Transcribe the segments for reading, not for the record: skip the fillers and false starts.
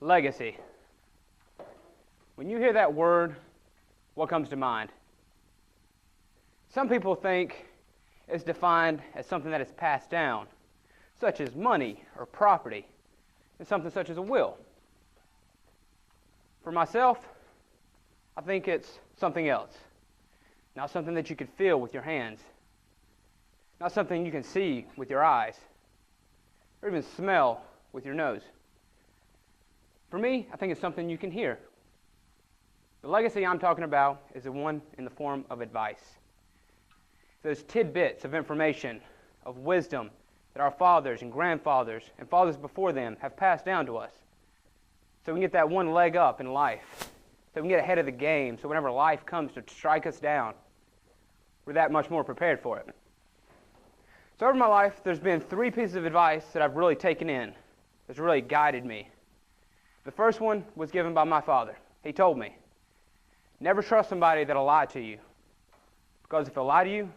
Legacy. When you hear that word, what comes to mind? Some people think it's defined as something that is passed down, such as money or property, and something such as a will. For myself, I think it's something else. Not something that you could feel with your hands. Not something you can see with your eyes, or even smell with your nose. For me, I think it's something you can hear. The legacy I'm talking about is the one in the form of advice. Those tidbits of information, of wisdom that our fathers and grandfathers and fathers before them have passed down to us. So we can get that one leg up in life. So we can get ahead of the game. So whenever life comes to strike us down, we're that much more prepared for it. So over my life, there's been 3 pieces of advice that I've really taken in, that's really guided me. The first one was given by my father. He told me, never trust somebody that'll lie to you. Because if they'll lie to you,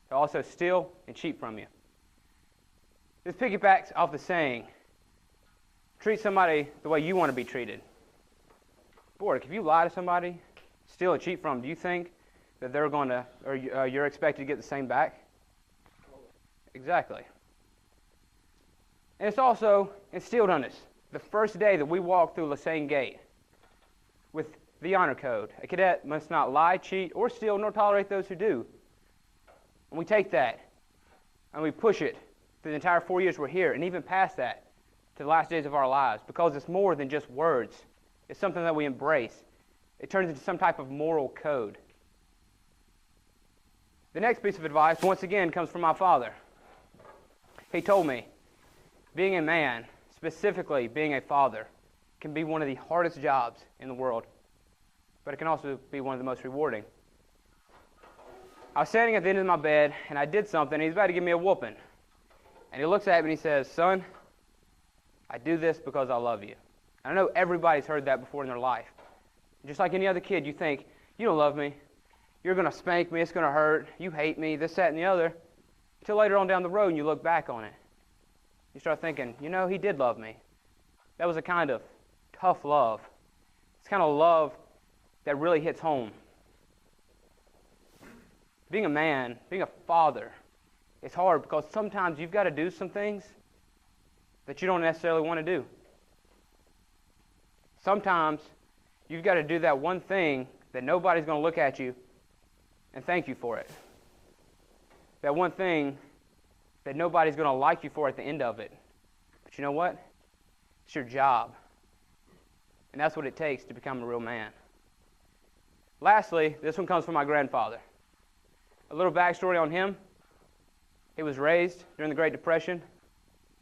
they'll also steal and cheat from you. This piggybacks off the saying, treat somebody the way you want to be treated. Boy, if you lie to somebody, steal and cheat from them, do you think that they're going to, or you're expected to get the same back? Exactly. And it's also instilled on us. The first day that we walk through Lassane Gate with the honor code, a cadet must not lie, cheat, or steal, nor tolerate those who do. And we take that and we push it through the entire 4 years we're here, and even past that to the last days of our lives, because it's more than just words. It's something that we embrace. It turns into some type of moral code. The next piece of advice, once again, comes from my father. He told me, being a man, specifically being a father, can be one of the hardest jobs in the world, but it can also be one of the most rewarding. I was standing at the end of my bed, and I did something, and he's about to give me a whooping. And he looks at me and he says, son, I do this because I love you. And I know everybody's heard that before in their life. Just like any other kid, you think, you don't love me, you're going to spank me, it's going to hurt, you hate me, this, that, and the other. Until later on down the road and you look back on it. You start thinking, you know, he did love me. That was a kind of tough love. It's kind of love that really hits home. Being a man, being a father, it's hard because sometimes you've got to do some things that you don't necessarily want to do. Sometimes you've got to do that one thing that nobody's going to look at you and thank you for it. That one thing that nobody's going to like you for at the end of it. But you know what? It's your job. And that's what it takes to become a real man. Lastly, this one comes from my grandfather. A little backstory on him. He was raised during the Great Depression.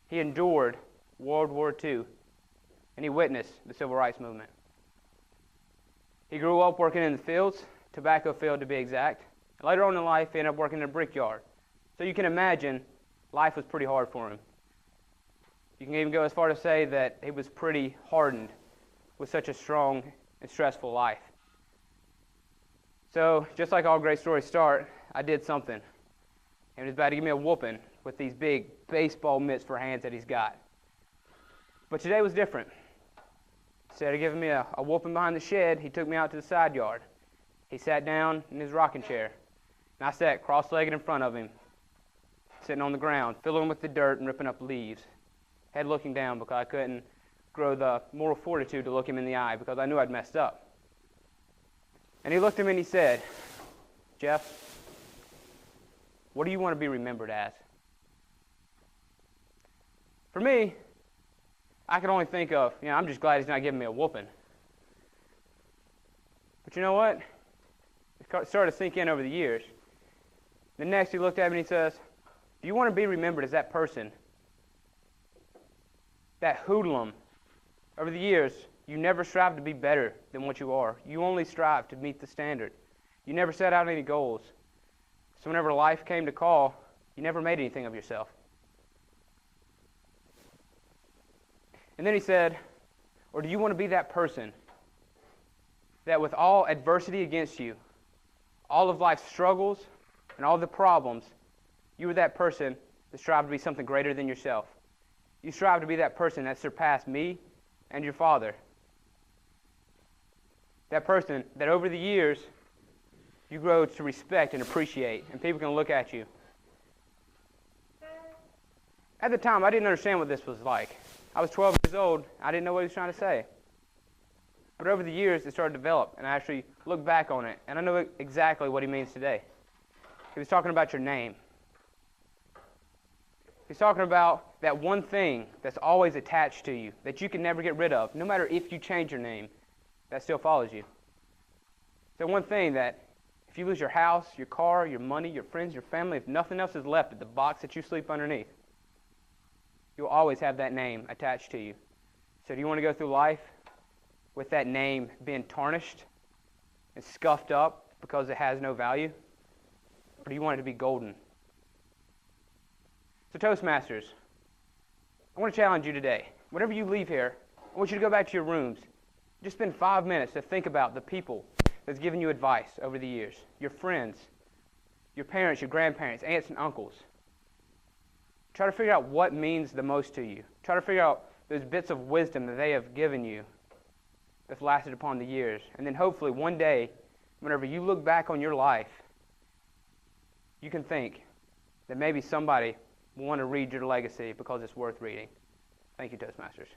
He endured World War II. And he witnessed the Civil Rights Movement. He grew up working in the fields, tobacco field to be exact. And later on in life, he ended up working in a brickyard. So you can imagine life was pretty hard for him. You can even go as far to say that he was pretty hardened with such a strong and stressful life. So just like all great stories start, I did something. And he was about to give me a whooping with these big baseball mitts for hands that he's got. But today was different. Instead of giving me a whooping behind the shed, he took me out to the side yard. He sat down in his rocking chair. And I sat cross-legged in front of him, sitting on the ground, filling with the dirt and ripping up leaves, head looking down because I couldn't grow the moral fortitude to look him in the eye because I knew I'd messed up. And he looked at me and he said, Jeff, what do you want to be remembered as? For me, I can only think of, I'm just glad he's not giving me a whooping. But you know what? It started to sink in over the years. The next he looked at me and he says, do you want to be remembered as that person, that hoodlum? Over the years, you never strive to be better than what you are. You only strive to meet the standard. You never set out any goals. So whenever life came to call, you never made anything of yourself. And then he said, or do you want to be that person that with all adversity against you, all of life's struggles and all the problems, you were that person that strived to be something greater than yourself. You strive to be that person that surpassed me and your father That person that over the years you grow to respect and appreciate, and people can look at you. At the time, I didn't understand what this was like. I was 12 years old. I didn't know what he was trying to say. But over the years, it started to develop, and I actually looked back on it, and I know exactly what he means today. He was talking about your name. He's talking about that one thing that's always attached to you, that you can never get rid of, no matter if you change your name, that still follows you. So one thing that if you lose your house, your car, your money, your friends, your family, if nothing else is left at the box that you sleep underneath, you'll always have that name attached to you. So do you want to go through life with that name being tarnished and scuffed up because it has no value? Or do you want it to be golden? So Toastmasters, I want to challenge you today. Whenever you leave here, I want you to go back to your rooms. Just spend 5 minutes to think about the people that's given you advice over the years. Your friends, your parents, your grandparents, aunts and uncles. Try to figure out what means the most to you. Try to figure out those bits of wisdom that they have given you that's lasted upon the years. And then hopefully one day, whenever you look back on your life, you can think that maybe somebody will want to read your legacy because it's worth reading. Thank you, Toastmasters.